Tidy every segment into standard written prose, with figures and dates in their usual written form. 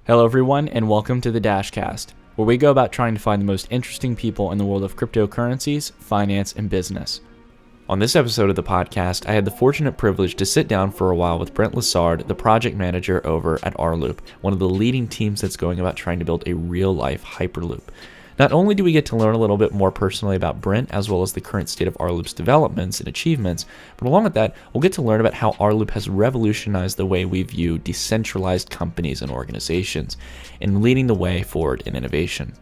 Hello everyone, and welcome to the DashCast, where we go about trying to find the most interesting people in the world of cryptocurrencies, finance, and business. On this episode of the podcast, I had the fortunate privilege to sit down for a while with Brent Lessard, the project manager over at Hyperloop, one of the leading teams that's going about trying to build a real-life Hyperloop. Not only do we get to learn a little bit more personally about Brent, as well as the current state of Hyperloop's developments and achievements, but along with that, we'll get to learn about how Hyperloop has revolutionized the way we view decentralized companies and organizations, and leading the way forward in innovation.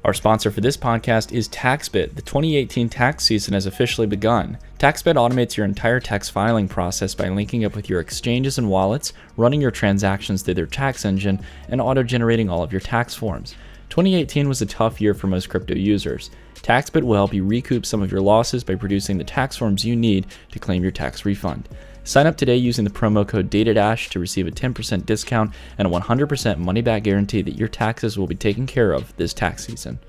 Our sponsor for this podcast is TaxBit. The 2018 tax season has officially begun. TaxBit automates your entire tax filing process by linking up with your exchanges and wallets, running your transactions through their tax engine, and auto-generating all of your tax forms. 2018 was a tough year for most crypto users. TaxBit will help you recoup some of your losses by producing the tax forms you need to claim your tax refund. Sign up today using the promo code DATADASH to receive a 10% discount and a 100% money-back guarantee that your taxes will be taken care of this tax season.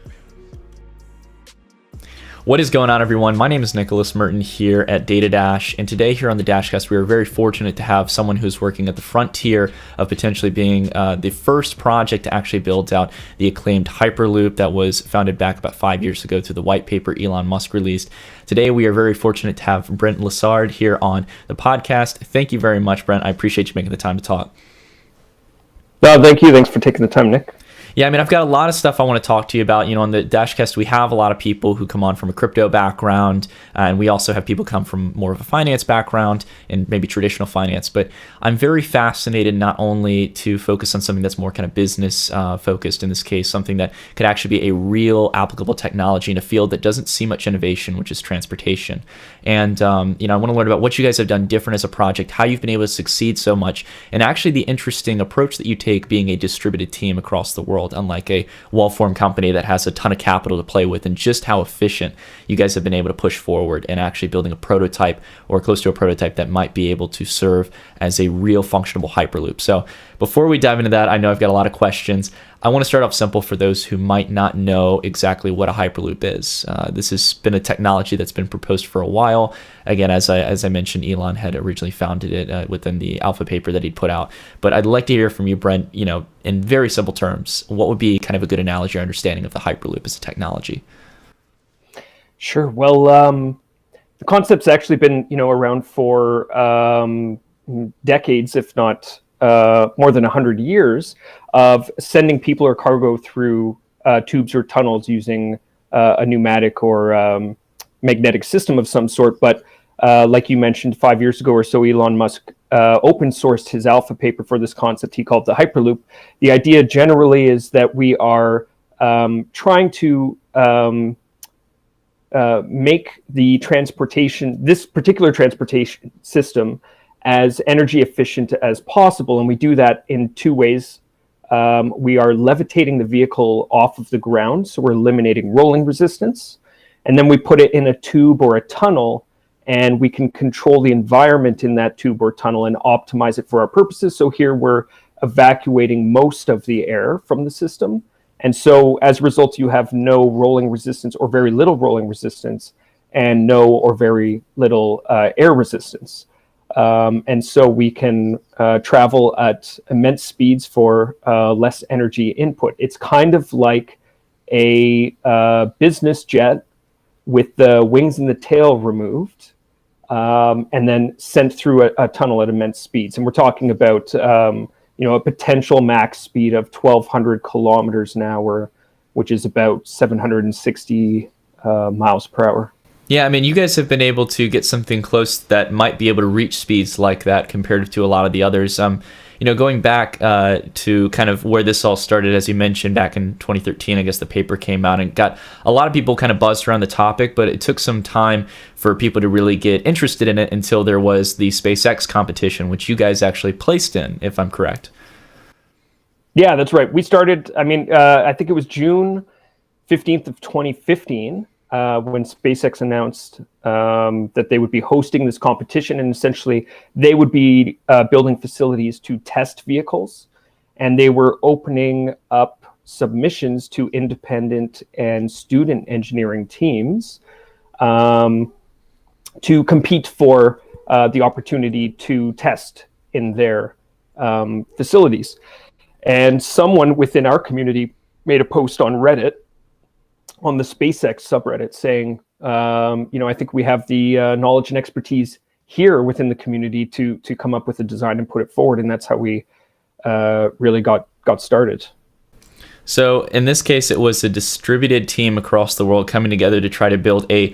What is going on, everyone? My name is Nicholas Merton here at DataDash, and today here on the DashCast, we are very fortunate to have someone who's working at the frontier of potentially being the first project to actually build out the acclaimed Hyperloop that was founded back about 5 years ago through the white paper Elon Musk released. Today, we are very fortunate to have Brent Lessard here on the podcast. Thank you very much, Brent. I appreciate you making the time to talk. No, thank you. Thanks for taking the time, Nick. Yeah, I mean, I've got a lot of stuff I want to talk to you about. You know, on the DashCast, we have a lot of people who come on from a crypto background, and we also have people come from more of a finance background and maybe traditional finance. But I'm very fascinated not only to focus on something that's more kind of business focused, in this case, something that could actually be a real applicable technology in a field that doesn't see much innovation, which is transportation. And, I want to learn about what you guys have done different as a project, how you've been able to succeed so much, and actually the interesting approach that you take being a distributed team across the world, unlike a well-formed company that has a ton of capital to play with, and just how efficient you guys have been able to push forward and actually building a prototype or close to a prototype that might be able to serve as a real functional Hyperloop. So before we dive into that, I know I've got a lot of questions. I want to start off simple for those who might not know exactly what a Hyperloop is. This has been a technology that's been proposed for a while. Again, as I mentioned, Elon had originally founded it within the alpha paper that he'd put out. But I'd like to hear from you, Brent, in very simple terms, what would be kind of a good analogy or understanding of the Hyperloop as a technology? Sure. Well, the concept's actually been, around for decades, if not more than 100 years, of sending people or cargo through tubes or tunnels using a pneumatic or magnetic system of some sort. But like you mentioned, 5 years ago or so, Elon Musk open sourced his alpha paper for this concept he called the Hyperloop. The idea generally is that we are trying to make this particular transportation system as energy efficient as possible. And we do that in two ways. We are levitating the vehicle off of the ground, so we're eliminating rolling resistance. And then we put it in a tube or a tunnel, and we can control the environment in that tube or tunnel and optimize it for our purposes. So here we're evacuating most of the air from the system. And so as a result, you have no rolling resistance or very little rolling resistance, and no or very little air resistance. And so we can travel at immense speeds for less energy input. It's kind of like a business jet with the wings and the tail removed, and then sent through a tunnel at immense speeds. And we're talking about a potential max speed of 1,200 kilometers an hour, which is about 760 miles per hour. Yeah, I mean, you guys have been able to get something close that might be able to reach speeds like that compared to a lot of the others. Going back to kind of where this all started, as you mentioned, back in 2013, I guess the paper came out and got a lot of people kind of buzzed around the topic, but it took some time for people to really get interested in it until there was the SpaceX competition, which you guys actually placed in, if I'm correct. Yeah, that's right. We started, I think it was June 15th of 2015. When SpaceX announced that they would be hosting this competition, and essentially they would be building facilities to test vehicles, and they were opening up submissions to independent and student engineering teams to compete for the opportunity to test in their facilities. And someone within our community made a post on Reddit, on the SpaceX subreddit, saying, I think we have the knowledge and expertise here within the community to come up with a design and put it forward. And that's how we really got started. So in this case, it was a distributed team across the world coming together to try to build a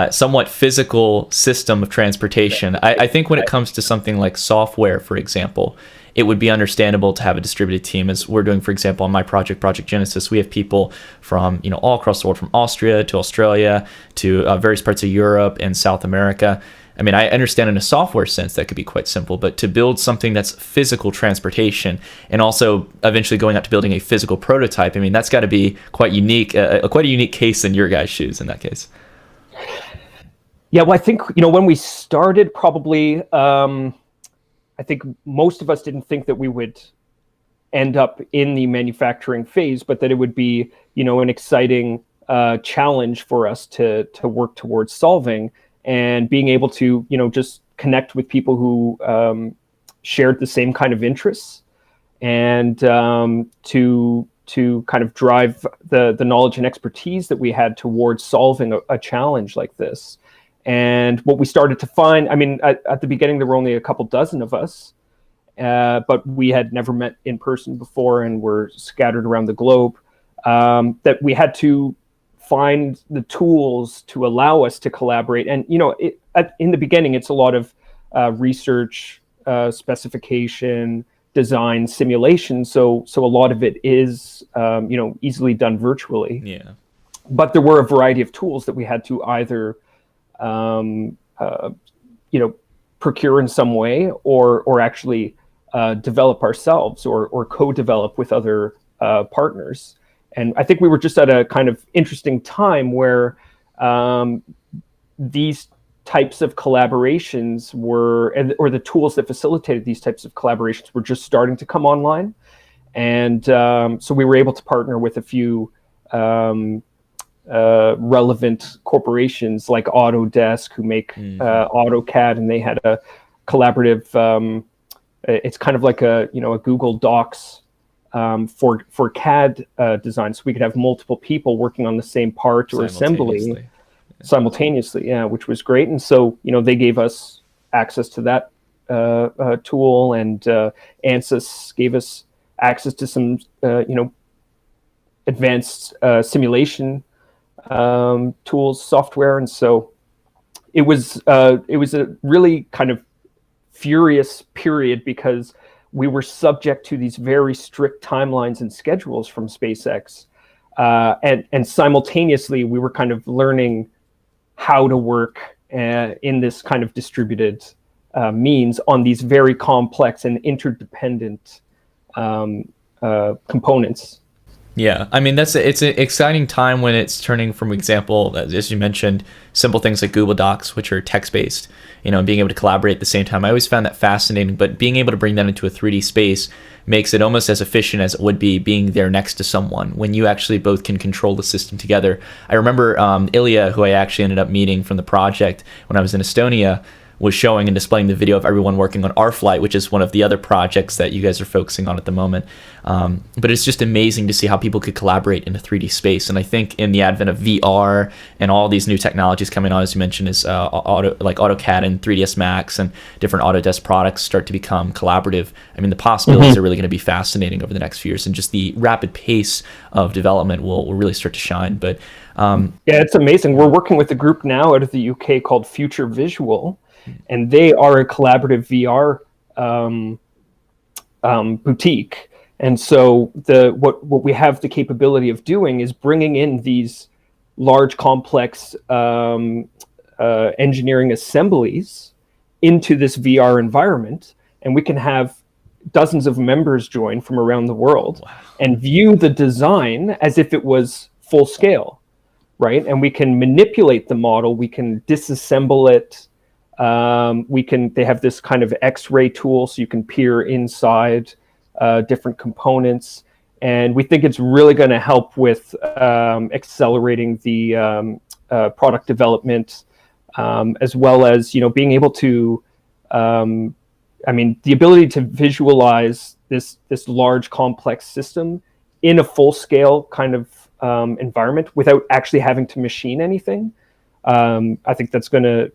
somewhat physical system of transportation. I think when it comes to something like software, for example, it would be understandable to have a distributed team, as we're doing, for example, on my project, Project Genesis. We have people from all across the world, from Austria to Australia to various parts of Europe and South America. I mean, I understand in a software sense that could be quite simple, but to build something that's physical transportation and also eventually going out to building a physical prototype, I mean, that's got to be quite unique, quite a unique case in your guys' shoes in that case. Yeah, well, I think, when we started, probably, I think most of us didn't think that we would end up in the manufacturing phase, but that it would be, an exciting challenge for us to work towards solving, and being able to, just connect with people who shared the same kind of interests, and to kind of drive the knowledge and expertise that we had towards solving a challenge like this. And what we started to find, I mean, at the beginning, there were only a couple dozen of us, but we had never met in person before and were scattered around the globe, that we had to find the tools to allow us to collaborate. And, in the beginning, it's a lot of research, specification, design, simulation. So a lot of it is, easily done virtually. Yeah. But there were a variety of tools that we had to either procure in some way, or actually develop ourselves, or co-develop with other partners. And I think we were just at a kind of interesting time where these types of collaborations or the tools that facilitated these types of collaborations were just starting to come online. And so we were able to partner with a few relevant corporations like Autodesk, who make AutoCAD, and they had a collaborative, it's kind of like a Google Docs for CAD design, so we could have multiple people working on the same part or assembly simultaneously, which was great. And so they gave us access to that tool, and ANSYS gave us access to some advanced simulation tools, software. And so it was a really kind of furious period, because we were subject to these very strict timelines and schedules from SpaceX, and simultaneously we were kind of learning how to work in this kind of distributed means on these very complex and interdependent components. Yeah, I mean, it's an exciting time when it's turning from, example, as you mentioned, simple things like Google Docs, which are text-based, and being able to collaborate at the same time. I always found that fascinating, but being able to bring that into a 3D space makes it almost as efficient as it would be being there next to someone, when you actually both can control the system together. I remember Ilya, who I actually ended up meeting from the project when I was in Estonia, was showing and displaying the video of everyone working on our flight, which is one of the other projects that you guys are focusing on at the moment. But it's just amazing to see how people could collaborate in a 3D space. And I think in the advent of VR and all these new technologies coming on, as you mentioned, is AutoCAD and 3ds Max and different Autodesk products start to become collaborative. I mean, the possibilities are really going to be fascinating over the next few years, and just the rapid pace of development will really start to shine. But yeah, it's amazing. We're working with a group now out of the UK called Future Visual, and they are a collaborative VR boutique. And so what we have the capability of doing is bringing in these large, complex engineering assemblies into this VR environment, and we can have dozens of members join from around the world and view the design as if it was full scale, right? And we can manipulate the model, we can disassemble it. They have this kind of X-ray tool, so you can peer inside different components, and we think it's really going to help with accelerating the product development, as well as being able to I mean, the ability to visualize this large complex system in a full scale kind of environment without actually having to machine anything. I think that's going to,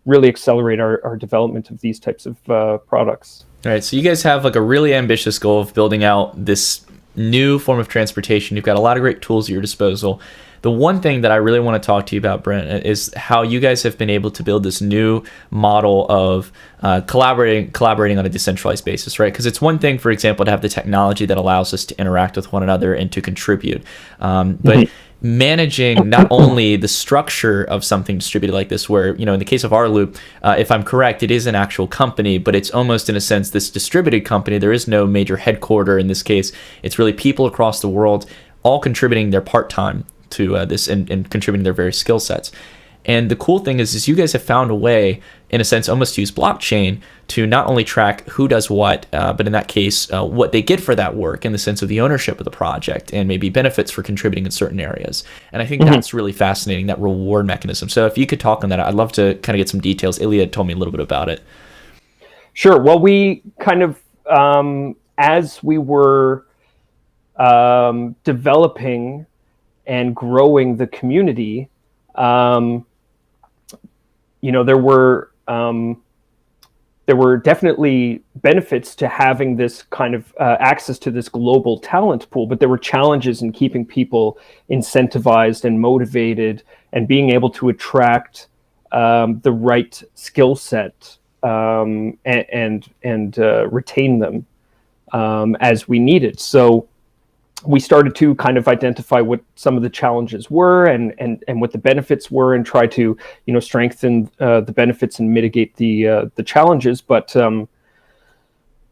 really accelerate our development of these types of products. All right, so you guys have like a really ambitious goal of building out this new form of transportation. You've got a lot of great tools at your disposal. The one thing that I really want to talk to you about, Brent, is how you guys have been able to build this new model of collaborating on a decentralized basis, right? Because it's one thing, for example, to have the technology that allows us to interact with one another and to contribute, but managing not only the structure of something distributed like this, where, in the case of our loop, if I'm correct, it is an actual company, but it's almost, in a sense, this distributed company. There is no major headquarter in this case. It's really people across the world all contributing their part-time to this and contributing their various skill sets. And the cool thing is you guys have found a way, in a sense, almost to use blockchain to not only track who does what, but in that case, what they get for that work in the sense of the ownership of the project and maybe benefits for contributing in certain areas. And I think that's really fascinating, that reward mechanism. So if you could talk on that, I'd love to kind of get some details. Ilya told me a little bit about it. Sure. Well, we kind of, as we were developing and growing the community, there were definitely benefits to having this kind of access to this global talent pool, but there were challenges in keeping people incentivized and motivated and being able to attract the right skill set and retain them as we needed. So we started to kind of identify what some of the challenges were and what the benefits were, and try to strengthen the benefits and mitigate the challenges. But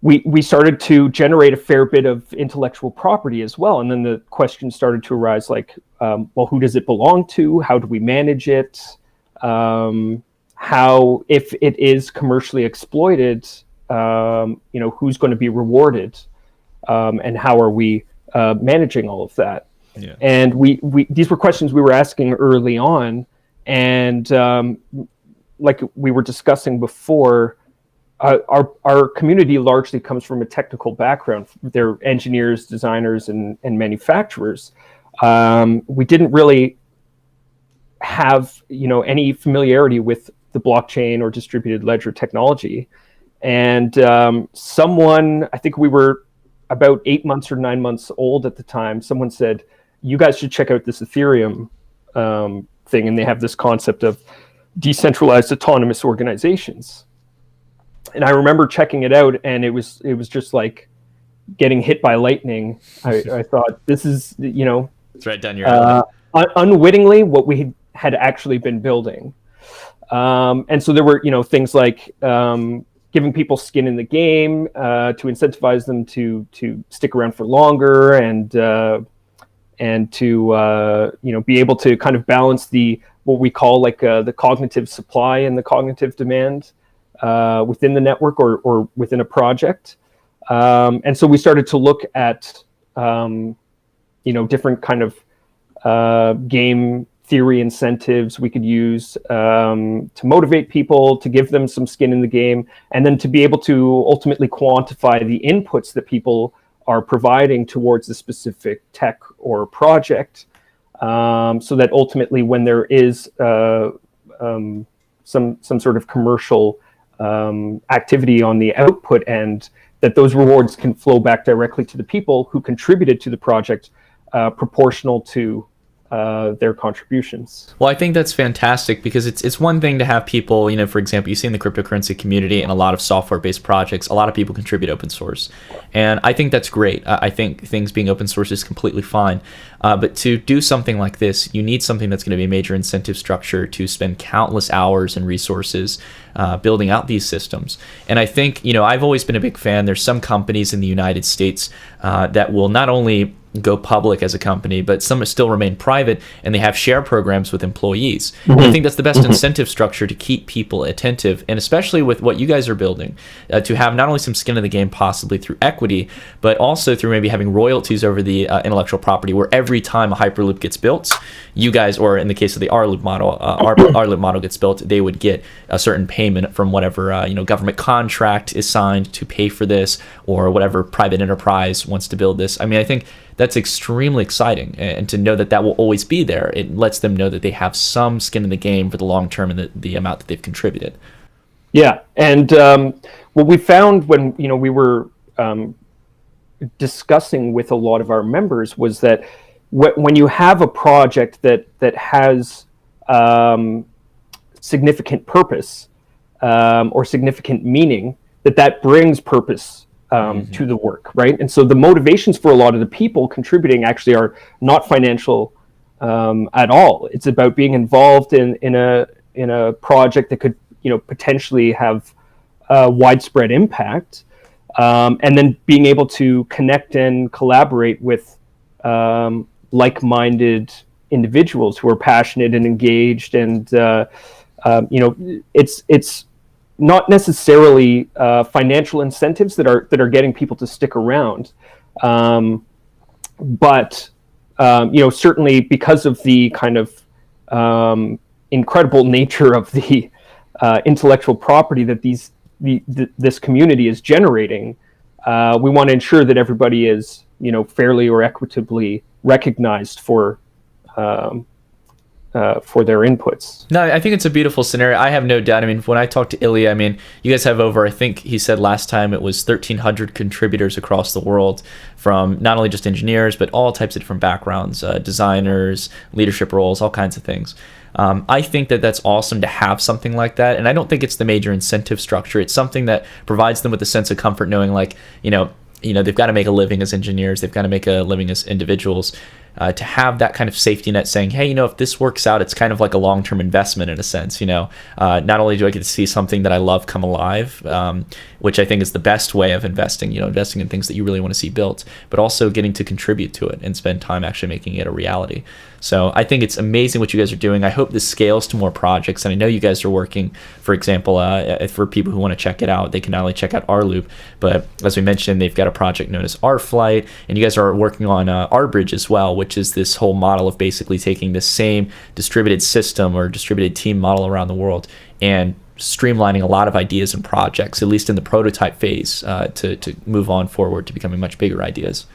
we started to generate a fair bit of intellectual property as well, and then the questions started to arise, like, well, who does it belong to? How do we manage it? How, if it is commercially exploited, who's going to be rewarded, and how are we managing all of that? Yeah. And we these were questions we were asking early on, and like we were discussing before, our community largely comes from a technical background. They're engineers, designers, and manufacturers. We didn't really have any familiarity with the blockchain or distributed ledger technology, and someone, I think we were about 8 months or 9 months old at the time, someone said, you guys should check out this Ethereum thing. And they have this concept of decentralized autonomous organizations. And I remember checking it out, and it was just like getting hit by lightning. I thought, this is, it's right down your alley. Unwittingly what we had actually been building. And so there were, things like, giving people skin in the game to incentivize them to stick around for longer, and to be able to kind of balance what we call like the cognitive supply and the cognitive demand within the network or within a project. And so we started to look at different kind of game theory incentives we could use to motivate people, to give them some skin in the game, and then to be able to ultimately quantify the inputs that people are providing towards a specific tech or project, so that ultimately when there is some sort of commercial activity on the output end, that those rewards can flow back directly to the people who contributed to the project, proportional to their contributions. Well, I think that's fantastic, because it's one thing to have people, for example, you see in the cryptocurrency community and a lot of software-based projects, a lot of people contribute open source. And I think that's great. I think things being open source is completely fine. But to do something like this, you need something that's going to be a major incentive structure to spend countless hours and resources building out these systems. And I think, I've always been a big fan. There's some companies in the United States that will not only go public as a company, but some still remain private, and they have share programs with employees. And I think that's the best incentive structure to keep people attentive, and especially with what you guys are building, to have not only some skin in the game, possibly through equity, but also through maybe having royalties over the intellectual property, where every every time a Hyperloop gets built, you guys, or in the case of the R-Loop model, R-Loop model gets built, they would get a certain payment from whatever government contract is signed to pay for this, or whatever private enterprise wants to build this. I mean, I think that's extremely exciting, and to know that that will always be there, it lets them know that they have some skin in the game for the long term and the amount that they've contributed. Yeah, and what we found when we were discussing with a lot of our members was that when you have a project that has significant purpose or significant meaning, that brings purpose to the work, right? And so the motivations for a lot of the people contributing actually are not financial at all. It's about being involved in a project that could potentially have widespread impact, and then being able to connect and collaborate with like-minded individuals who are passionate and engaged, and it's not necessarily financial incentives that are getting people to stick around, but certainly because of the kind of incredible nature of the intellectual property that this community is generating, we want to ensure that everybody is fairly or equitably recognized for their inputs. No, I think it's a beautiful scenario. I have no doubt. I mean, when I talked to Ilya, I mean, you guys have over, I think he said last time it was 1,300 contributors across the world, from not only just engineers, but all types of different backgrounds, designers, leadership roles, all kinds of things. I think that that's awesome to have something like that. And I don't think it's the major incentive structure. It's something that provides them with a sense of comfort, knowing like, they've got to make a living as engineers. They've got to make a living as individuals. To have that kind of safety net saying, hey, if this works out, it's kind of like a long-term investment in a sense, not only do I get to see something that I love come alive, which I think is the best way of investing, investing in things that you really want to see built, but also getting to contribute to it and spend time actually making it a reality. So I think it's amazing what you guys are doing. I hope this scales to more projects. And I know you guys are working, for example, for people who want to check it out, they can not only check out R-Loop, but as we mentioned, they've got a project known as R-Flight, and you guys are working on R-Bridge as well, which is this whole model of basically taking the same distributed system or distributed team model around the world and streamlining a lot of ideas and projects, at least in the prototype phase, to move on forward to becoming much bigger ideas.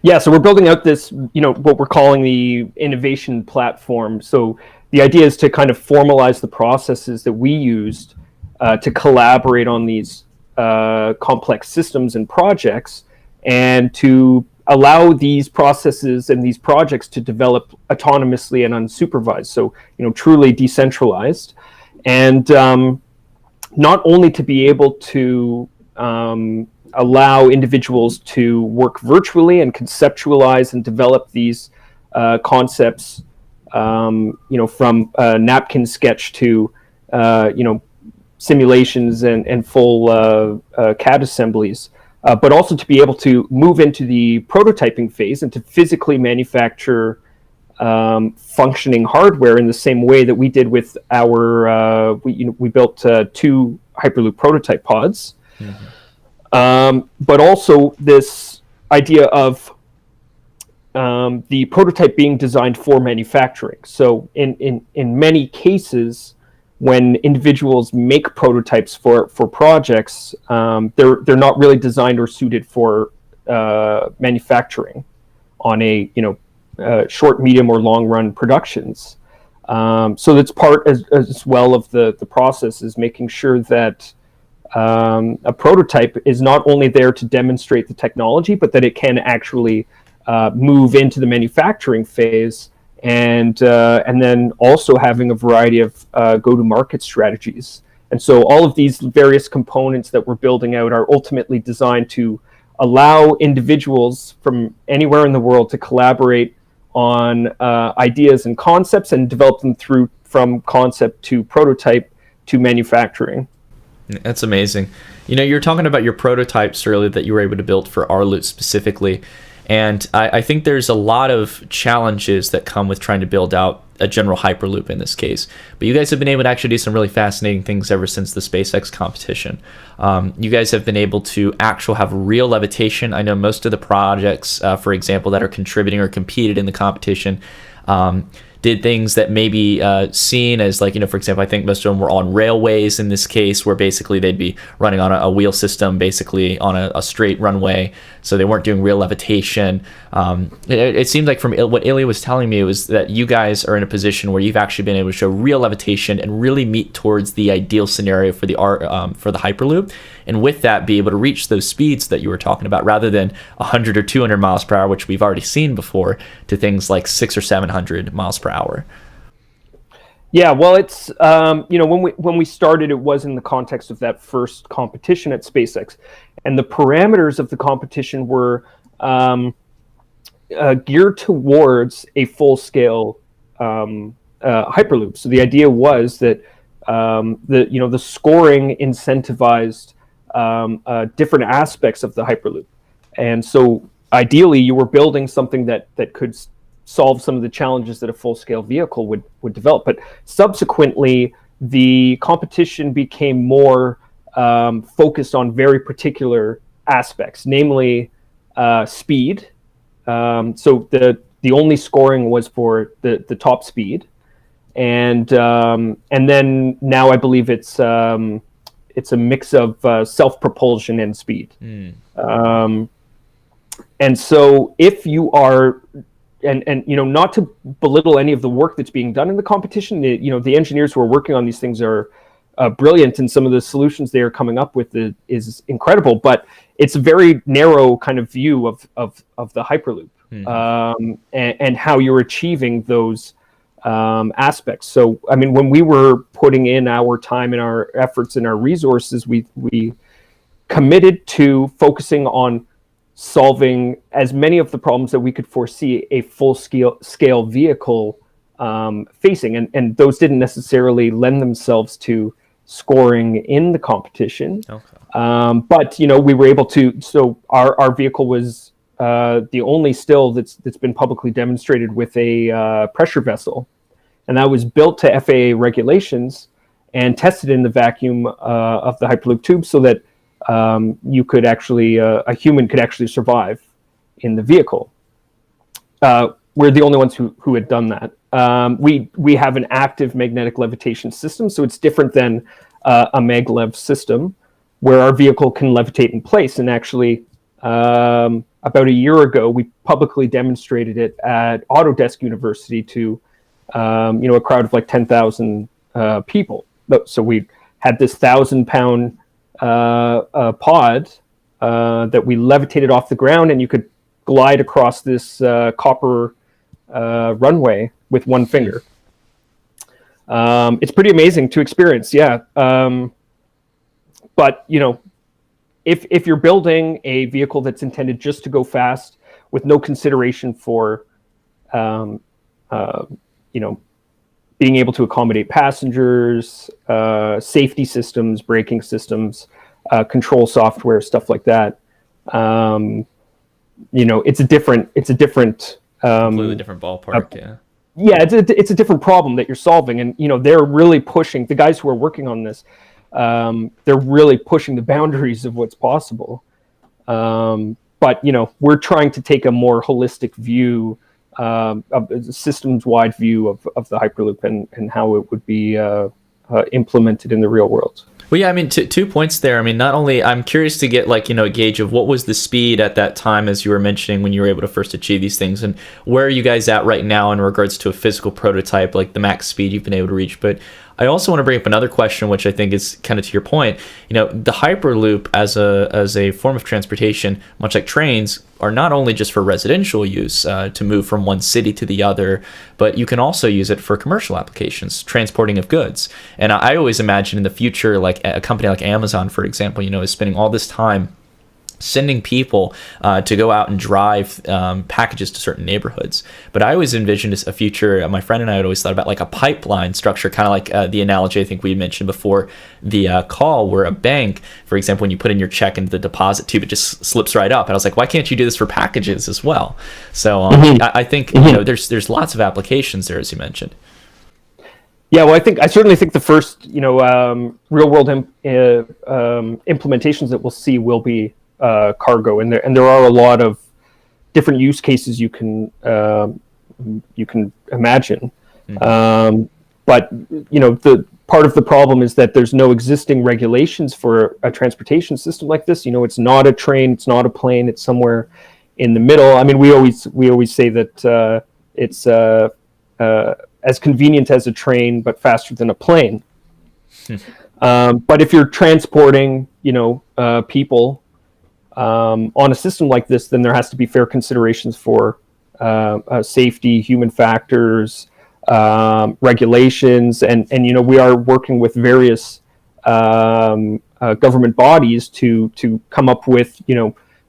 Yeah, so we're building out this, what we're calling the innovation platform. So the idea is to kind of formalize the processes that we used to collaborate on these complex systems and projects, and to allow these processes and these projects to develop autonomously and unsupervised. So, truly decentralized, and not only to be able to allow individuals to work virtually and conceptualize and develop these concepts, from a napkin sketch to, simulations and full CAD assemblies, but also to be able to move into the prototyping phase and to physically manufacture functioning hardware in the same way that we did with our, we built 2 Hyperloop prototype pods. Mm-hmm. But also this idea of the prototype being designed for manufacturing. So in many cases, when individuals make prototypes for projects, they're not really designed or suited for manufacturing on a short, medium, or long run productions. So that's part as well of the process, is making sure that a prototype is not only there to demonstrate the technology, but that it can actually move into the manufacturing phase, and then also having a variety of go-to-market strategies. And so all of these various components that we're building out are ultimately designed to allow individuals from anywhere in the world to collaborate on ideas and concepts and develop them from concept to prototype to manufacturing. That's amazing. You were talking about your prototypes earlier that you were able to build for R-Loop specifically. And I think there's a lot of challenges that come with trying to build out a general Hyperloop in this case. But you guys have been able to actually do some really fascinating things ever since the SpaceX competition. You guys have been able to have real levitation. I know most of the projects, for example, that are contributing or competed in the competition, did things that may be seen as like, for example, I think most of them were on railways in this case, where basically they'd be running on a wheel system, basically on a straight runway. So they weren't doing real levitation. It seemed like from what Ilya was telling me, it was that you guys are in a position where you've actually been able to show real levitation and really meet towards the ideal scenario for the Hyperloop. And with that, be able to reach those speeds that you were talking about, rather than 100 or 200 miles per hour, which we've already seen before, to things like 600 or 700 miles per hour. Yeah, well, it's when we started, it was in the context of that first competition at SpaceX, and the parameters of the competition were geared towards a full-scale Hyperloop. So the idea was that the scoring incentivized different aspects of the Hyperloop, and so ideally you were building something that could solve some of the challenges that a full-scale vehicle would develop. But subsequently, the competition became more focused on very particular aspects, namely speed. So the only scoring was for the top speed, and then now I believe it's a mix of self-propulsion and speed. And so if you are and not to belittle any of the work that's being done in the competition, the engineers who are working on these things are brilliant, and some of the solutions they are coming up with is incredible. But it's a very narrow kind of view of the Hyperloop, and how you're achieving those aspects. So, I mean, when we were putting in our time and our efforts and our resources, we committed to focusing on solving as many of the problems that we could foresee a full-scale vehicle facing. And those didn't necessarily lend themselves to scoring in the competition. Okay. But, we were able to, so our vehicle was the only still that's been publicly demonstrated with a pressure vessel. And that was built to FAA regulations and tested in the vacuum of the Hyperloop tube, so that you could actually, a human could actually survive in the vehicle. We're the only ones who had done that. We have an active magnetic levitation system, so it's different than a maglev system, where our vehicle can levitate in place. And actually, about a year ago, we publicly demonstrated it at Autodesk University to a crowd of like 10,000 people. So we had this 1,000-pound pod that we levitated off the ground, and you could glide across this copper runway with one finger. It's pretty amazing to experience, yeah. But if you're building a vehicle that's intended just to go fast with no consideration for being able to accommodate passengers, safety systems, braking systems, control software, stuff like that. It's a different completely different ballpark. Yeah, it's a different problem that you're solving, and they're really pushing, the guys who are working on this. They're really pushing the boundaries of what's possible. But we're trying to take a more holistic view, a systems-wide view of the Hyperloop and how it would be implemented in the real world. Well, yeah, I mean, 2 points there. I mean, not only, I'm curious to get a gauge of what was the speed at that time, as you were mentioning, when you were able to first achieve these things, and where are you guys at right now in regards to a physical prototype, like the max speed you've been able to reach. But I also want to bring up another question, which I think is kind of to your point. The Hyperloop as a form of transportation, much like trains, are not only just for residential use to move from one city to the other, but you can also use it for commercial applications, transporting of goods. And I always imagine in the future, like a company like Amazon, for example, is spending all this time sending people to go out and drive packages to certain neighborhoods. But I always envisioned a future, my friend and I had always thought about like a pipeline structure, kind of like the analogy I think we mentioned before the call, where a bank, for example, when you put in your check into the deposit tube, it just slips right up. And I was like, why can't you do this for packages as well? So I think there's lots of applications there, as you mentioned. Yeah, well, I certainly think the first real world implementations that we'll see will be cargo, and there are a lot of different use cases you can imagine. But the part of the problem is that there's no existing regulations for a transportation system like this. It's not a train, it's not a plane, it's somewhere in the middle. I mean, we always say that it's as convenient as a train, but faster than a plane. But if you're transporting, people on a system like this, then there has to be fair considerations for safety, human factors, regulations, and we are working with various government bodies to come up with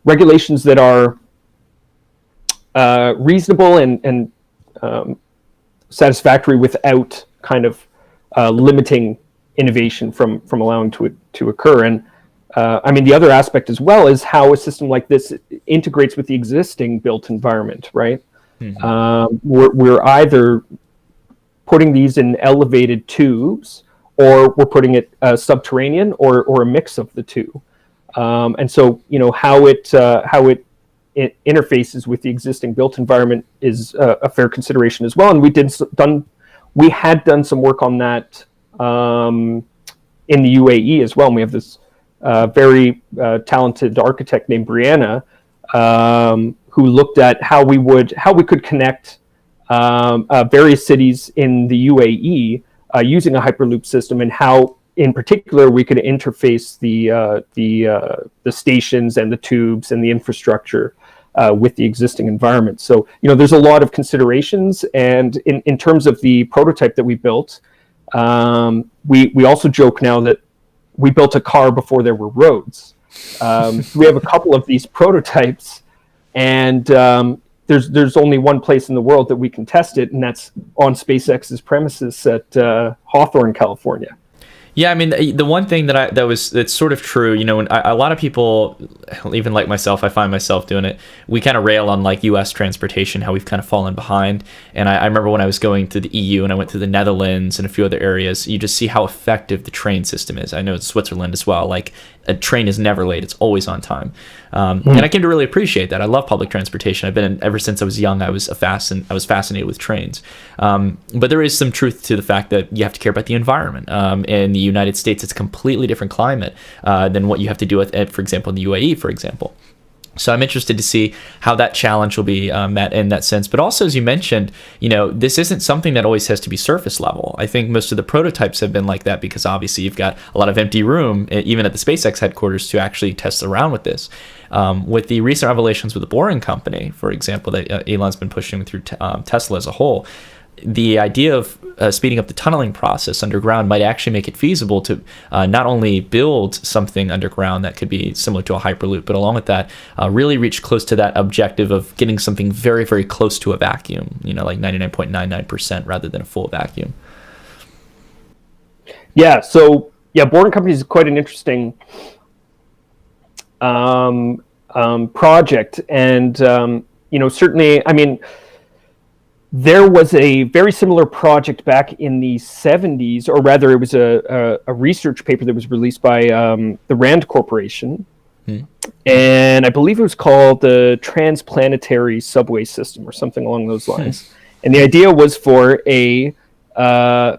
regulations that are reasonable and satisfactory without kind of limiting innovation from allowing to occur. And I mean, the other aspect as well is how a system like this integrates with the existing built environment, right? We're either putting these in elevated tubes, or we're putting it subterranean, or a mix of the two. And so, how it interfaces with the existing built environment is a fair consideration as well. And we had done some work on that in the UAE as well. And we have this very talented architect named Brianna, who looked at how we could connect various cities in the UAE using a Hyperloop system, and how, in particular, we could interface the stations and the tubes and the infrastructure with the existing environment. So, there's a lot of considerations. And in terms of the prototype that we built, we also joke now that we built a car before there were roads. We have a couple of these prototypes, and there's only one place in the world that we can test it, and that's on SpaceX's premises at Hawthorne, California. Yeah, I mean, the one thing that's sort of true, when a lot of people, even like myself, I find myself doing it, we kind of rail on like U.S. transportation, how we've kind of fallen behind. And I remember when I was going to the EU and I went to the Netherlands and a few other areas, you just see how effective the train system is. I know it's Switzerland as well. Like, a train is never late; it's always on time. And I came to really appreciate that. I love public transportation. I've been ever since I was young. I was fascinated with trains. But there is some truth to the fact that you have to care about the environment. In the United States, it's a completely different climate than what you have to do with, for example, in the UAE, for example. So I'm interested to see how that challenge will be met in that sense. But also, as you mentioned, this isn't something that always has to be surface level. I think most of the prototypes have been like that because obviously you've got a lot of empty room, even at the SpaceX headquarters, to actually test around with this. With the recent revelations with the Boring Company, for example, that Elon's been pushing through Tesla as a whole, the idea of speeding up the tunneling process underground might actually make it feasible to not only build something underground that could be similar to a Hyperloop, but along with that, really reach close to that objective of getting something very, very close to a vacuum, like 99.99% rather than a full vacuum. Yeah, so Boring Company is quite an interesting project. And, certainly, I mean, there was a very similar project back in the 70s, or rather it was a research paper that was released by the Rand Corporation. And I believe it was called the Transplanetary Subway System or something along those lines. And the idea was for a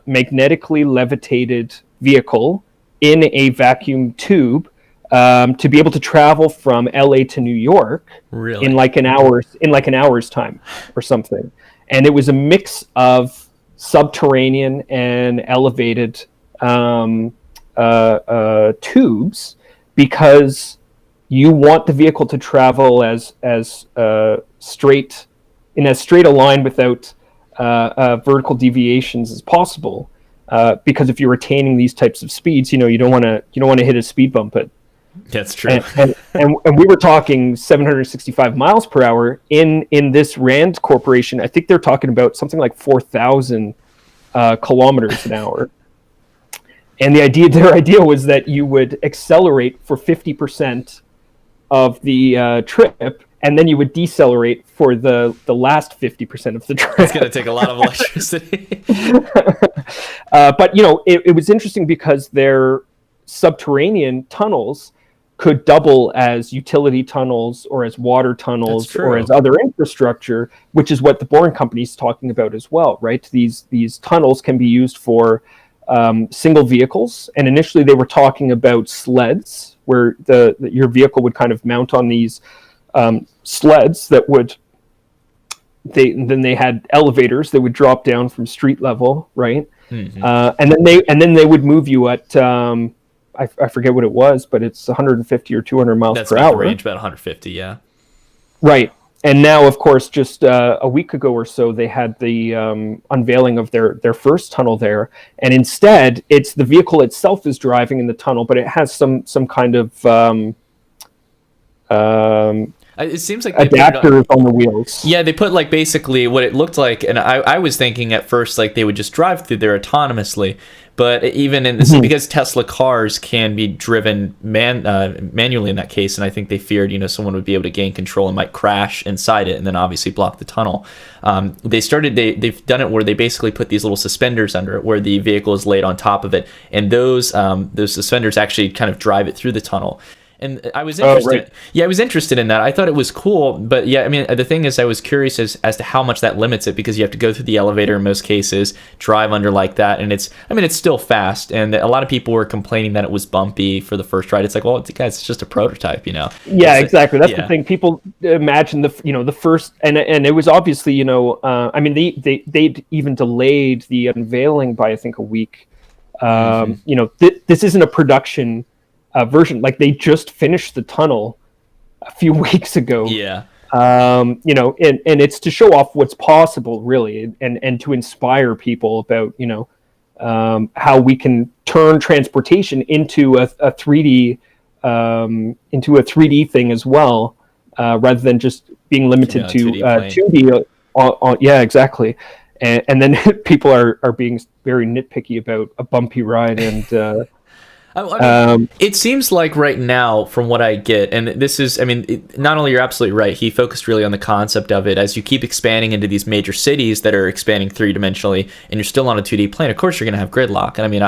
magnetically levitated vehicle in a vacuum tube to be able to travel from LA to New York in like an hour's time or something. And it was a mix of subterranean and elevated tubes, because you want the vehicle to travel as straight a line without vertical deviations as possible. Because if you're attaining these types of speeds, you don't want to hit a speed bump. That's true. and we were talking 765 miles per hour in this Rand Corporation. I think they're talking about something like 4,000 kilometers an hour. And their idea was that you would accelerate for 50% of the trip, and then you would decelerate for the last 50% of the trip. It's going to take a lot of electricity. But it was interesting because their subterranean tunnels could double as utility tunnels or as water tunnels or as other infrastructure, which is what the boring company is talking about as well, right? These tunnels can be used for single vehicles, and initially they were talking about sleds, where your vehicle would kind of mount on these sleds that would then they had elevators that would drop down from street level, right? Mm-hmm. And then they would move you at I forget what it was, but it's 150 or 200 miles per hour. Range about 150, yeah. Right. And now, of course, just a week ago or so, they had the unveiling of their first tunnel there. And instead, it's the vehicle itself is driving in the tunnel, but it has some kind of it seems like adapters on the wheels. Yeah, they put like basically what it looked like, and I was thinking at first like they would just drive through there autonomously. But even in this, because Tesla cars can be driven manually in that case, and I think they feared, someone would be able to gain control and might crash inside it, and then obviously block the tunnel. They've done it where they basically put these little suspenders under it, where the vehicle is laid on top of it, and those suspenders actually kind of drive it through the tunnel. And I was interested. Right. Yeah, I was interested in that. I thought it was cool, but yeah, I mean, the thing is, I was curious as to how much that limits it, because you have to go through the elevator in most cases, drive under like that, and it's still fast. And a lot of people were complaining that it was bumpy for the first ride. It's like, well, guys, it's just a prototype, Yeah, exactly. That's the thing. People imagine the first, and it was obviously, they'd even delayed the unveiling by I think a week. This isn't a production version. Like, they just finished the tunnel a few weeks ago. Yeah. And it's to show off what's possible, really, and to inspire people about how we can turn transportation into a 3D into a 3D thing as well, rather than just being limited to 2D. Yeah, exactly. And then people are being very nitpicky about a bumpy ride and. It seems like right now, from what I get, and this is, not only you're absolutely right, he focused really on the concept of it. As you keep expanding into these major cities that are expanding three-dimensionally, and you're still on a 2D plane, of course you're going to have gridlock. And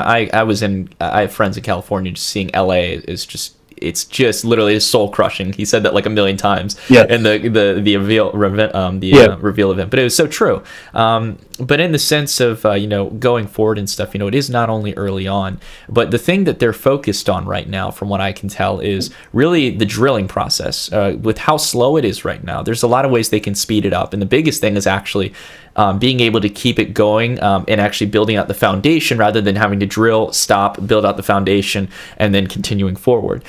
I have friends in California, just seeing LA is just, it's just literally soul crushing. He said that like a million times in the reveal event, but it was so true. But in the sense of going forward and stuff, it is not only early on, but the thing that they're focused on right now, from what I can tell, is really the drilling process. With how slow it is right now, there's a lot of ways they can speed it up, and the biggest thing is actually being able to keep it going and actually building out the foundation, rather than having to drill, stop, build out the foundation, and then continuing forward.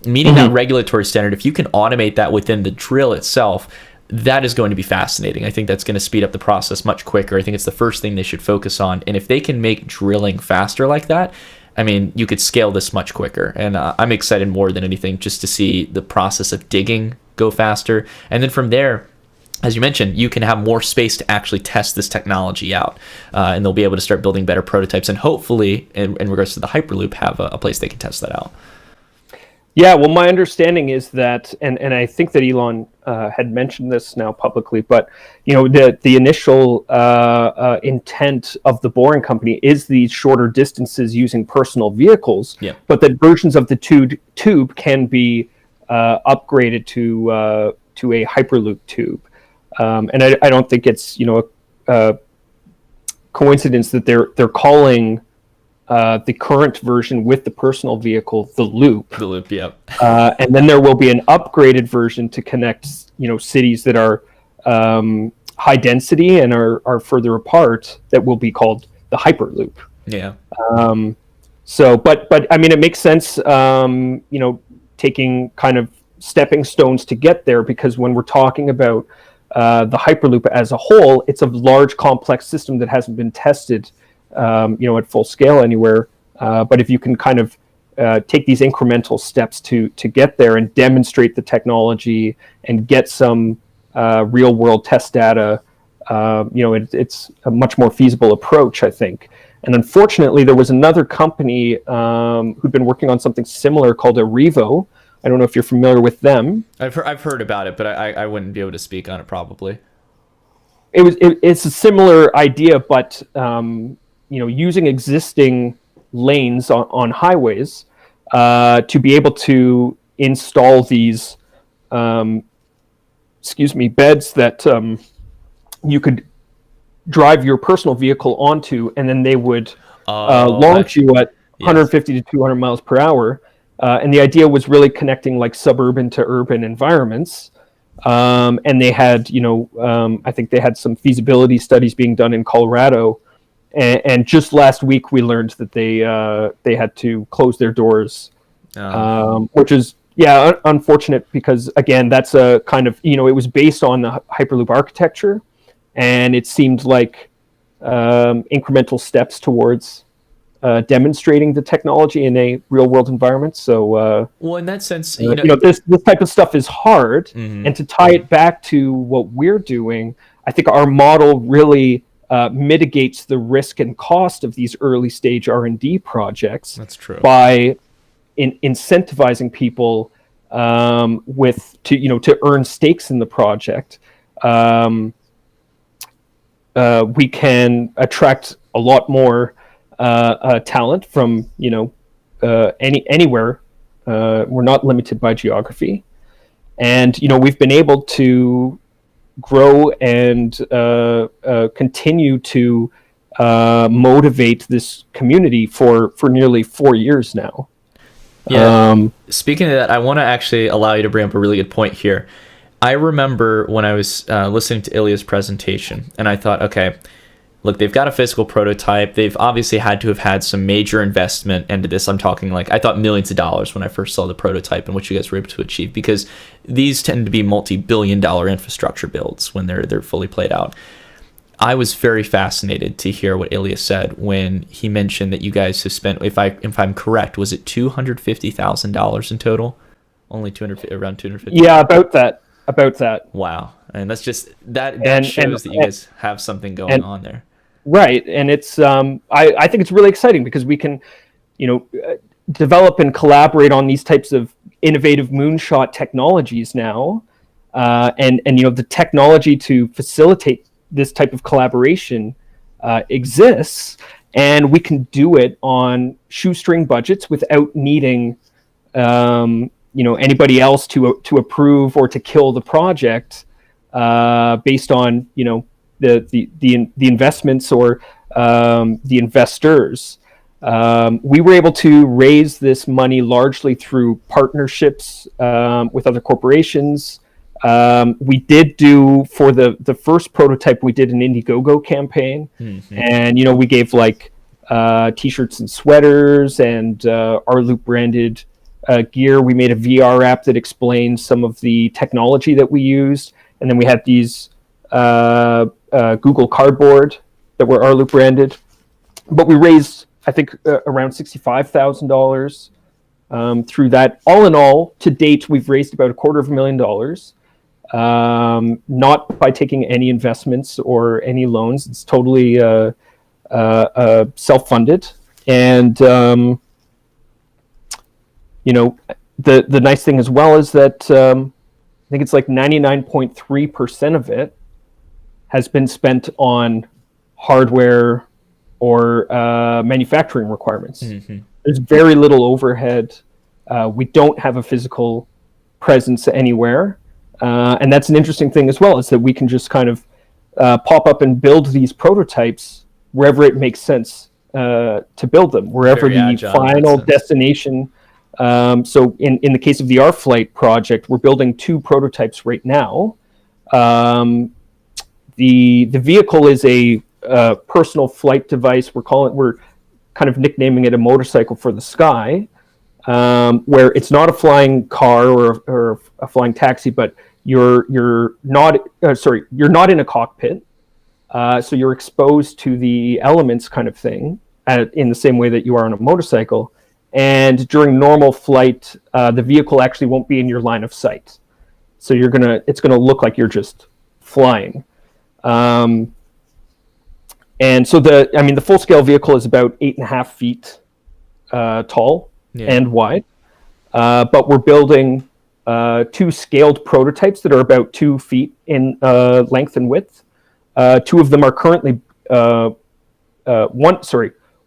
Meeting that regulatory standard, if you can automate that within the drill itself, that is going to be fascinating. I think that's going to speed up the process much quicker. I think it's the first thing they should focus on. And if they can make drilling faster like that, you could scale this much quicker. And I'm excited more than anything just to see the process of digging go faster. And then from there, as you mentioned, you can have more space to actually test this technology out. And they'll be able to start building better prototypes. And hopefully, in regards to the Hyperloop, have a place they can test that out. Yeah, well, my understanding is that, and I think that Elon had mentioned this now publicly, but the initial intent of the Boring Company is these shorter distances using personal vehicles, but that versions of the tube can be upgraded to a Hyperloop tube, and I don't think it's a coincidence that they're calling the current version with the personal vehicle the Loop. The Loop, yep. And then there will be an upgraded version to connect, cities that are high density and are further apart, that will be called the Hyperloop. Yeah. So, but it makes sense, taking kind of stepping stones to get there, because when we're talking about the Hyperloop as a whole, it's a large, complex system that hasn't been tested at full scale anywhere. But if you can kind of take these incremental steps to get there and demonstrate the technology and get some real world test data, it's a much more feasible approach, I think. And unfortunately, there was another company who'd been working on something similar called Arrivo. I don't know if you're familiar with them. I've heard about it, but I wouldn't be able to speak on it probably. It's a similar idea, but using existing lanes on highways to be able to install these beds that you could drive your personal vehicle onto, and then they would launch you at 150 to 200 miles per hour. And the idea was really connecting like suburban to urban environments. And they had, I think they had some feasibility studies being done in Colorado. And just last week we learned that they had to close their doors, which is, unfortunate because, again, that's a kind of, it was based on the Hyperloop architecture. And it seemed like incremental steps towards demonstrating the technology in a real world environment. So, well, in that sense, this type of stuff is hard. Mm-hmm. And to tie it back to what we're doing, I think our model really mitigates the risk and cost of these early stage R&D projects. That's true. By incentivizing people to earn stakes in the project. We can attract a lot more talent from anywhere. We're not limited by geography, and we've been able to grow and continue to motivate this community for nearly 4 years now. Yeah. Speaking of that, I want to actually allow you to bring up a really good point here. I remember when I was listening to Ilya's presentation, and I thought, okay, look, they've got a physical prototype. They've obviously had to have had some major investment into this. I'm talking I thought millions of dollars when I first saw the prototype and what you guys were able to achieve, because these tend to be multi-billion-dollar infrastructure builds when they're fully played out. I was very fascinated to hear what Ilya said when he mentioned that you guys have spent, if I'm correct, was it $250,000 in total? Only around 250. Yeah, about that. Wow. And that's just that shows that you guys have something going on there. Right. And it's I think it's really exciting because we can develop and collaborate on these types of innovative moonshot technologies now, and the technology to facilitate this type of collaboration exists, and we can do it on shoestring budgets without needing anybody else to approve or to kill the project based on the investments or the investors. We were able to raise this money largely through partnerships with other corporations. We did do, for the first prototype, we did an Indiegogo campaign, mm-hmm. and we gave t-shirts and sweaters and Hyperloop branded gear. We made a VR app that explained some of the technology that we used, and then we had these Google Cardboard that were Hyperloop branded. But we raised, I think, around $65,000 through that. All in all, to date, we've raised about $250,000. Not by taking any investments or any loans. It's totally self-funded. And the nice thing as well is that I think it's 99.3% of it has been spent on hardware or manufacturing requirements. Mm-hmm. There's very little overhead. We don't have a physical presence anywhere. And that's an interesting thing as well, is that we can just kind of pop up and build these prototypes wherever it makes sense to build them, wherever the final destination. So in the case of the R-Flight project, we're building 2 prototypes right now. The vehicle is a personal flight device. We're kind of nicknaming it a motorcycle for the sky, where it's not a flying car or a flying taxi, but you're not in a cockpit, so you're exposed to the elements, kind of thing, in the same way that you are on a motorcycle. and during normal flight, the vehicle actually won't be in your line of sight. So it's gonna look like you're just flying. And so the full-scale vehicle is about 8.5 feet tall and wide. But we're building 2 scaled prototypes that are about 2 feet in length and width. 2 of them are currently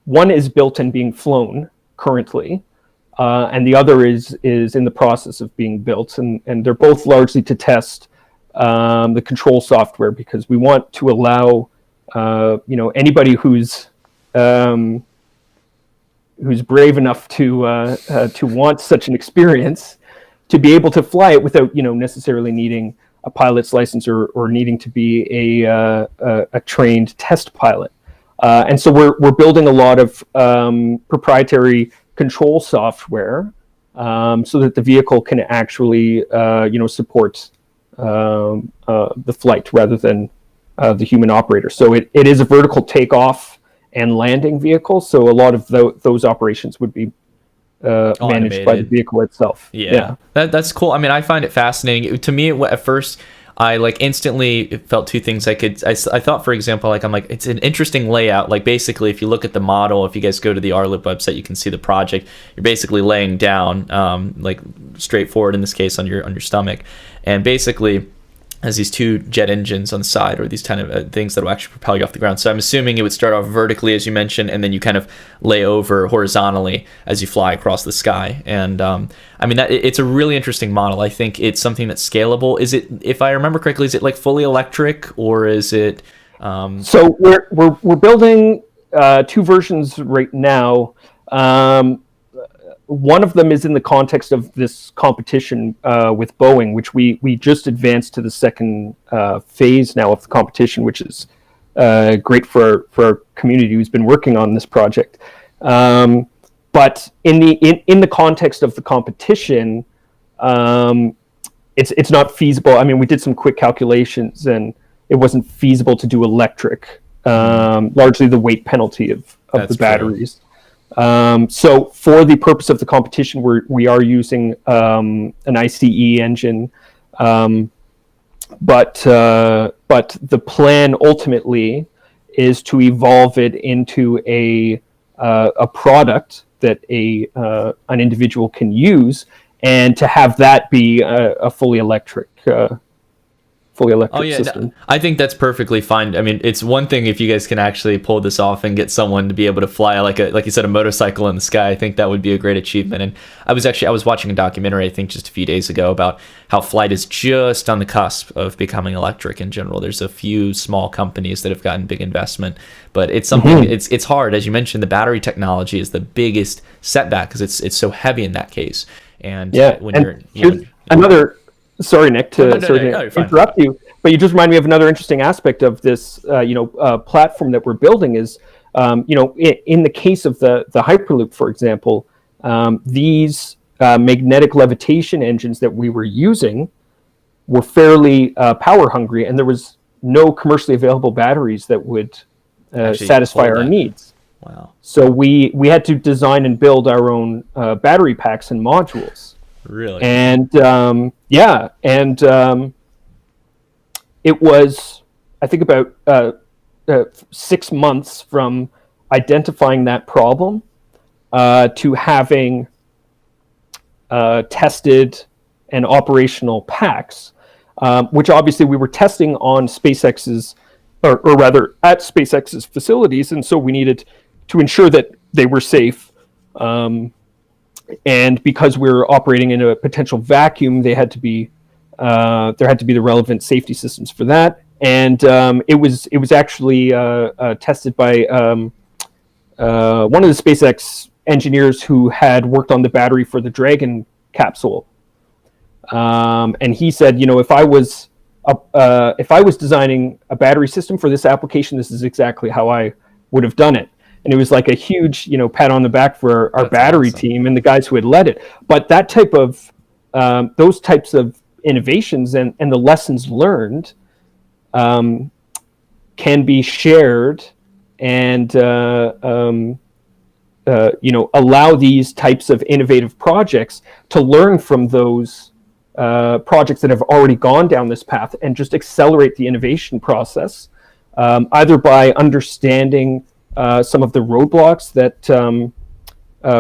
one is built and being flown currently, and the other is in the process of being built, and they're both largely to test the control software, because we want to allow anybody who's brave enough to want such an experience to be able to fly it without necessarily needing a pilot's license or needing to be a trained test pilot. And so we're building a lot of proprietary control software so that the vehicle can actually support the flight rather than the human operator. So it is a vertical takeoff and landing vehicle. So a lot of those operations would be managed by the vehicle itself. Yeah. That's cool. I mean, I find it fascinating. To me, at first, I instantly felt 2 things. I thought, for example, it's an interesting layout. Like, basically, if you look at the model, if you guys go to the Arloop website, you can see the project. You're basically laying down, straightforward in this case, on your stomach, and basically has these 2 jet engines on the side, or these kind of things that will actually propel you off the ground. So I'm assuming it would start off vertically, as you mentioned, and then you kind of lay over horizontally as you fly across the sky. And it's a really interesting model. I think it's something that's scalable. Is it, if I remember correctly, is it fully electric, or is it? So we're building 2 versions right now. One of them is in the context of this competition with Boeing, which we just advanced to the second phase now of the competition, which is great for our community who's been working on this project. But in the context of the competition, it's not feasible. I mean, we did some quick calculations, and it wasn't feasible to do electric. Largely the weight penalty of the batteries. True. So for the purpose of the competition, we are using an ICE engine, but the plan ultimately is to evolve it into a product that an individual can use, and to have that be a fully electric system. No, I think that's perfectly fine. I mean, it's one thing if you guys can actually pull this off and get someone to be able to fly like you said, a motorcycle in the sky. I think that would be a great achievement. And I was watching a documentary, I think just a few days ago, about how flight is just on the cusp of becoming electric in general. There's a few small companies that have gotten big investment, but it's something. It's hard, as you mentioned. The battery technology is the biggest setback because it's so heavy in that case. And another. Sorry, Nick, to interrupt you, but you just remind me of another interesting aspect of this, platform that we're building is, in the case of the Hyperloop, for example, these magnetic levitation engines that we were using were fairly power hungry, and there was no commercially available batteries that would satisfy our needs. Wow! So we had to design and build our own battery packs and modules. Really? And it was, I think, about 6 months from identifying that problem to having tested and operational packs, which obviously we were testing on SpaceX's, or rather at SpaceX's facilities, and so we needed to ensure that they were safe. And because we're operating in a potential vacuum, there had to be the relevant safety systems for that. And it was actually tested by one of the SpaceX engineers who had worked on the battery for the Dragon capsule. And he said, if I was designing a battery system for this application, this is exactly how I would have done it. And it was like a huge, pat on the back for our battery team and the guys who had led it. But that type of, those types of innovations and the lessons learned can be shared and allow these types of innovative projects to learn from those projects that have already gone down this path and just accelerate the innovation process, either by understanding some of the roadblocks that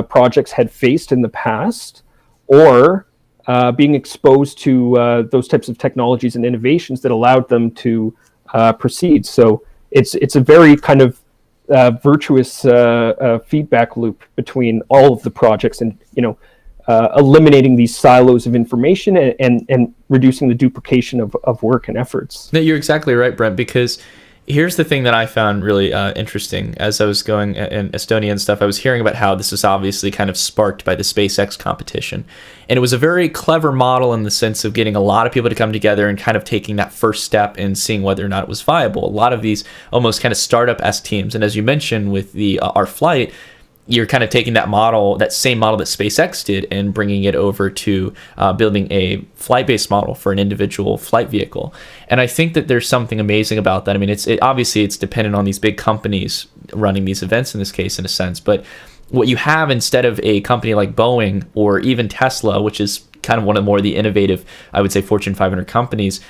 projects had faced in the past, or being exposed to those types of technologies and innovations that allowed them to proceed. So it's a very kind of virtuous feedback loop between all of the projects, and eliminating these silos of information and reducing the duplication of work and efforts. No, you're exactly right, Brent, because here's the thing that I found really interesting as I was going in Estonia and stuff. I was hearing about how this is obviously kind of sparked by the SpaceX competition. And it was a very clever model in the sense of getting a lot of people to come together and kind of taking that first step and seeing whether or not it was viable. A lot of these almost kind of startup-esque teams. And as you mentioned with the our flight, you're kind of taking that model, that same model that SpaceX did, and bringing it over to building a flight-based model for an individual flight vehicle. And I think that there's something amazing about that. I mean, obviously it's dependent on these big companies running these events in this case, in a sense. But what you have instead of a company like Boeing or even Tesla, which is kind of one of the more the innovative, I would say, Fortune 500 companies,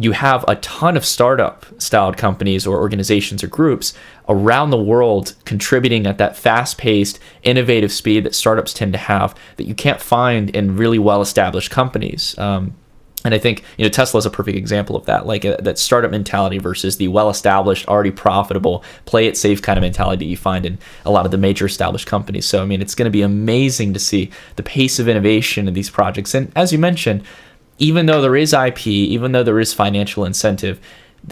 you have a ton of startup-styled companies or organizations or groups around the world contributing at that fast-paced, innovative speed that startups tend to have that you can't find in really well-established companies. And I think Tesla is a perfect example of that, like that startup mentality versus the well-established, already profitable, play-it-safe kind of mentality that you find in a lot of the major established companies. So, I mean, it's going to be amazing to see the pace of innovation in these projects. And as you mentioned, even though there is IP, even though there is financial incentive,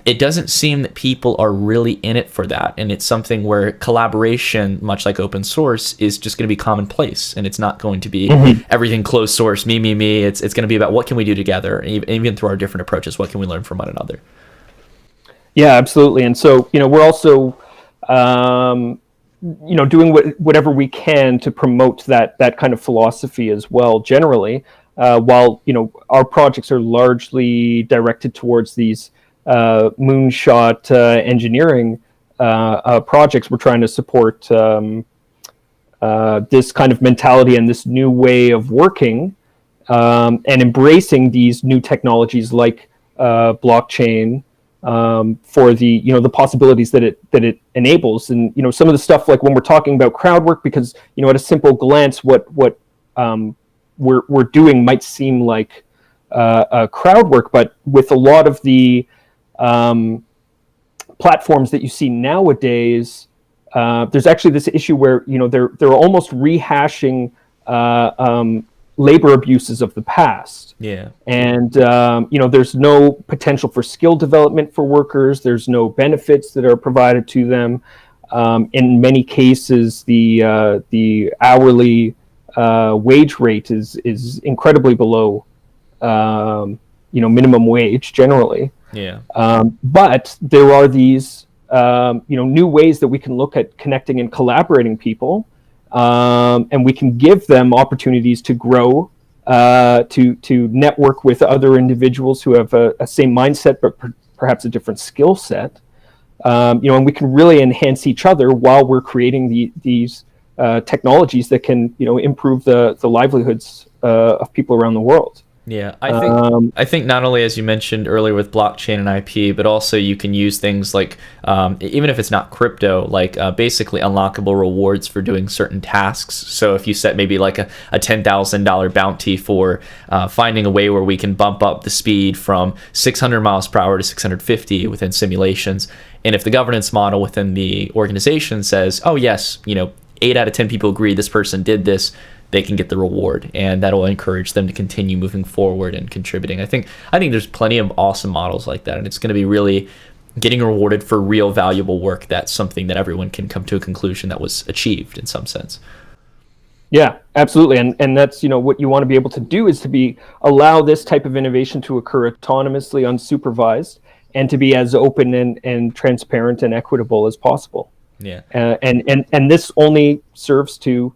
it doesn't seem that people are really in it for that. And it's something where collaboration, much like open source, is just going to be commonplace. And it's not going to be everything closed source, me. It's going to be about what can we do together, even through our different approaches, what can we learn from one another? Yeah, absolutely. And so, we're also, doing whatever we can to promote that kind of philosophy as well, generally. While our projects are largely directed towards these moonshot engineering projects, we're trying to support this kind of mentality and this new way of working, and embracing these new technologies like blockchain for the possibilities that it enables. And some of the stuff, like when we're talking about crowd work, because at a simple glance, what we're doing might seem like crowd work, but with a lot of the platforms that you see nowadays, there's actually this issue where they're almost rehashing labor abuses of the past. Yeah. And there's no potential for skill development for workers. There's no benefits that are provided to them. In many cases, the hourly wage rate is incredibly below minimum wage generally. Yeah. But there are these new ways that we can look at connecting and collaborating people, and we can give them opportunities to grow, to network with other individuals who have a same mindset but perhaps a different skill set. And we can really enhance each other while we're creating these technologies that can improve the livelihoods of people around the world. Yeah, I think not only, as you mentioned earlier with blockchain and IP, but also you can use things like, even if it's not crypto, like basically unlockable rewards for doing certain tasks. So if you set maybe like a $10,000 bounty for finding a way where we can bump up the speed from 600 miles per hour to 650 within simulations, and if the governance model within the organization says, oh yes, 8 out of 10 people agree this person did this, they can get the reward, and that'll encourage them to continue moving forward and contributing. I think there's plenty of awesome models like that, and it's going to be really getting rewarded for real valuable work. That's something that everyone can come to a conclusion that was achieved in some sense. Yeah, absolutely. And that's, what you want to be able to do is to allow this type of innovation to occur autonomously, unsupervised, and to be as open and transparent and equitable as possible. Yeah. And this only serves to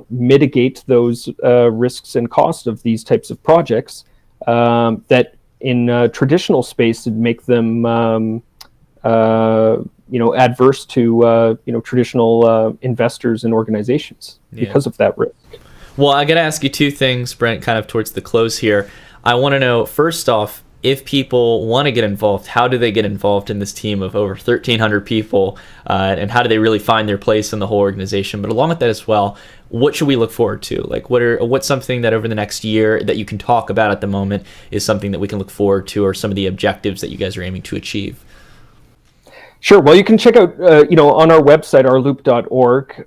mitigate those risks and costs of these types of projects that in traditional space would make them adverse to traditional investors and organizations because of that risk. Well, I got to ask you two things, Brent, kind of towards the close here. I want to know, first off, if people want to get involved, how do they get involved in this team of over 1,300 people, and how do they really find their place in the whole organization? But along with that as well, what should we look forward to? Like, what's something that over the next year that you can talk about at the moment is something that we can look forward to, or some of the objectives that you guys are aiming to achieve? Sure. Well, you can check out, on our website, ourloop.org.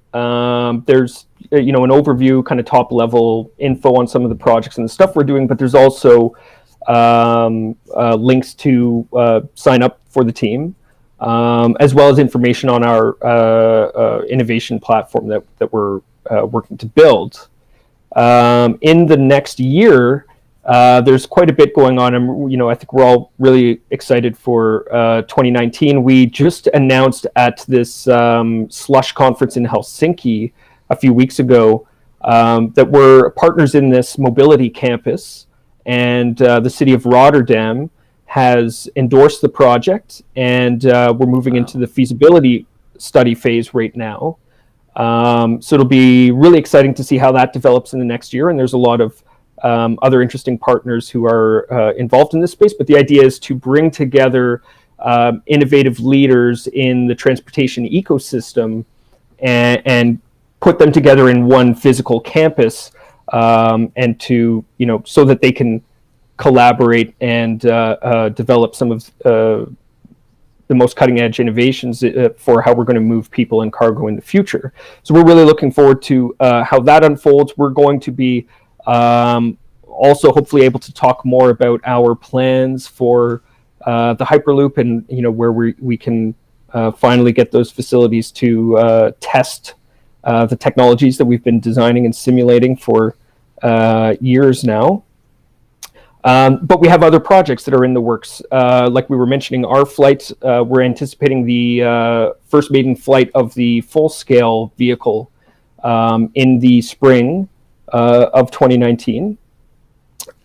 There's, an overview, kind of top level info on some of the projects and the stuff we're doing, but there's also links to sign up for the team, as well as information on our innovation platform that we're working to build. In the next year, there's quite a bit going on, and I think we're all really excited for 2019. We just announced at this Slush conference in Helsinki a few weeks ago that we're partners in this mobility campus, and the city of Rotterdam has endorsed the project, and we're moving into the feasibility study phase right now. So it'll be really exciting to see how that develops in the next year, and there's a lot of other interesting partners who are involved in this space. But the idea is to bring together innovative leaders in the transportation ecosystem and put them together in one physical campus, and to, so that they can collaborate and develop some of the most cutting edge innovations for how we're going to move people and cargo in the future. So we're really looking forward to how that unfolds. We're going to be also hopefully able to talk more about our plans for the Hyperloop, and where we can finally get those facilities to test the technologies that we've been designing and simulating for years now. But we have other projects that are in the works. Like we were mentioning, our flight, we're anticipating the first maiden flight of the full-scale vehicle in the spring of 2019.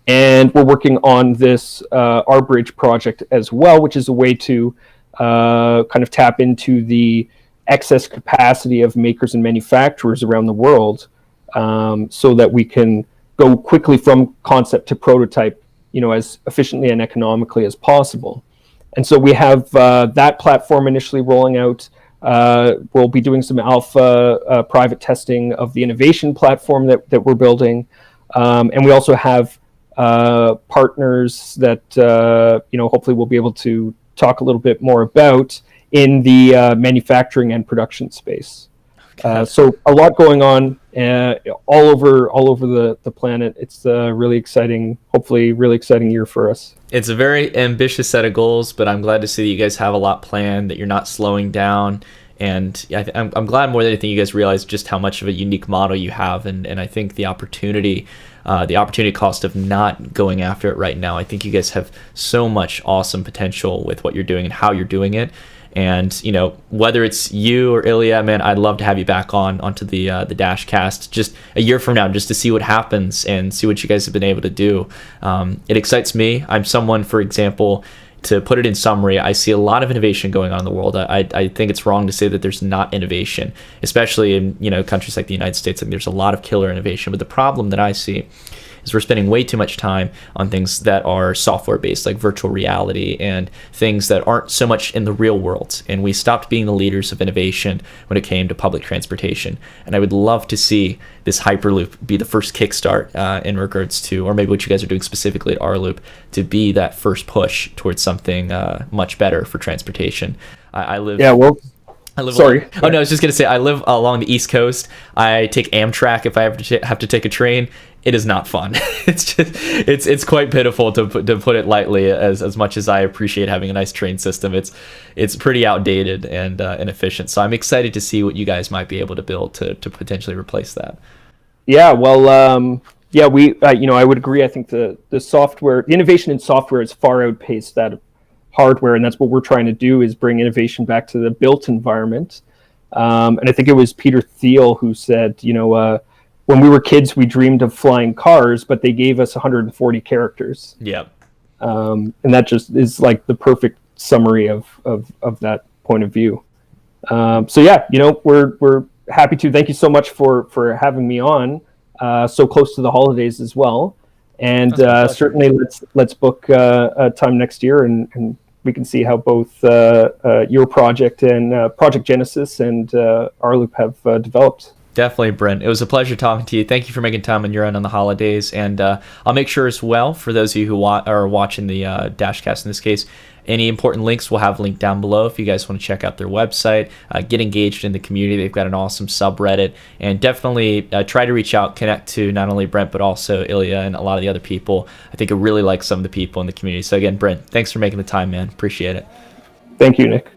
And we're working on this our bridge project as well, which is a way to kind of tap into the excess capacity of makers and manufacturers around the world, so that we can go quickly from concept to prototype, as efficiently and economically as possible. And so we have that platform initially rolling out. We'll be doing some alpha private testing of the innovation platform that we're building. And we also have partners that, hopefully we'll be able to talk a little bit more about in the manufacturing and production space. So a lot going on all over the planet. It's a really exciting, hopefully really exciting year for us. It's a very ambitious set of goals, but I'm glad to see that you guys have a lot planned, that you're not slowing down. And I'm glad more than anything you guys realize just how much of a unique model you have. And I think the opportunity cost of not going after it right now, I think you guys have so much awesome potential with what you're doing and how you're doing it. And, whether it's you or Ilya, man, I'd love to have you back onto the DashCast just a year from now, just to see what happens and see what you guys have been able to do. It excites me. I'm someone, for example, to put it in summary, I see a lot of innovation going on in the world. I think it's wrong to say that there's not innovation, especially in countries like the United States. I think there's a lot of killer innovation. But the problem that I see is we're spending way too much time on things that are software based, like virtual reality, and things that aren't so much in the real world. And we stopped being the leaders of innovation when it came to public transportation. And I would love to see this Hyperloop be the first kickstart in regards to, or maybe what you guys are doing specifically at our Loop, to be that first push towards something much better for transportation. I live. Yeah, well. Sorry. I was just gonna say I live along the East Coast. I take Amtrak if I have to take a train. It is not fun. It's quite pitiful to put it lightly. As much as I appreciate having a nice train system, it's pretty outdated and inefficient. So I'm excited to see what you guys might be able to build to potentially replace that. Yeah. Well. We. I would agree. I think the innovation in software is far outpaced that hardware, and that's what we're trying to do, is bring innovation back to the built environment. And I think it was Peter Thiel who said, when we were kids, we dreamed of flying cars, but they gave us 140 characters. Yeah. And that just is like the perfect summary of that point of view. So yeah, we're happy to. Thank you so much for having me on so close to the holidays as well. And certainly let's book a time next year, and we can see how both your project and Project Genesis and Hyperloop have developed. Definitely, Brent. It was a pleasure talking to you. Thank you for making time on your end on the holidays. And I'll make sure as well, for those of you who are watching the DashCast in this case, any important links we'll have linked down below if you guys want to check out their website, get engaged in the community. They've got an awesome subreddit, and definitely try to reach out, connect to not only Brent, but also Ilya and a lot of the other people. I think I really like some of the people in the community. So again, Brent, thanks for making the time, man. Appreciate it. Thank you, Nick.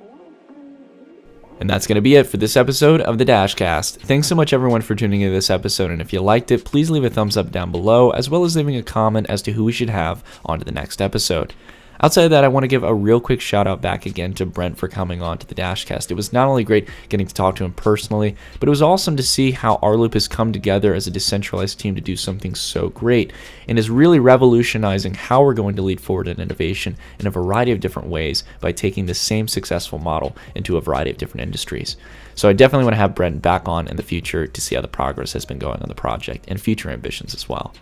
And that's going to be it for this episode of the DashCast. Thanks so much, everyone, for tuning into this episode. And if you liked it, please leave a thumbs up down below, as well as leaving a comment as to who we should have on to the next episode. Outside of that, I want to give a real quick shout out back again to Brent for coming on to the DashCast. It was not only great getting to talk to him personally, but it was awesome to see how Hyperloop has come together as a decentralized team to do something so great and is really revolutionizing how we're going to lead forward in innovation in a variety of different ways by taking the same successful model into a variety of different industries. So I definitely want to have Brent back on in the future to see how the progress has been going on the project and future ambitions as well.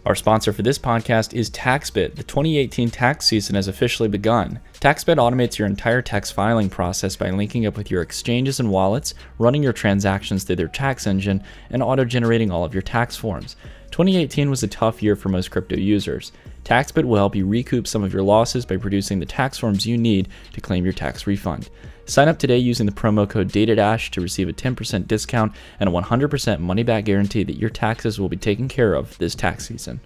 Our sponsor for this podcast is TaxBit. The 2018 tax season has officially begun. TaxBit automates your entire tax filing process by linking up with your exchanges and wallets, running your transactions through their tax engine, and auto-generating all of your tax forms. 2018 was a tough year for most crypto users. TaxBit will help you recoup some of your losses by producing the tax forms you need to claim your tax refund. Sign up today using the promo code DATADASH to receive a 10% discount and a 100% money-back guarantee that your taxes will be taken care of this tax season.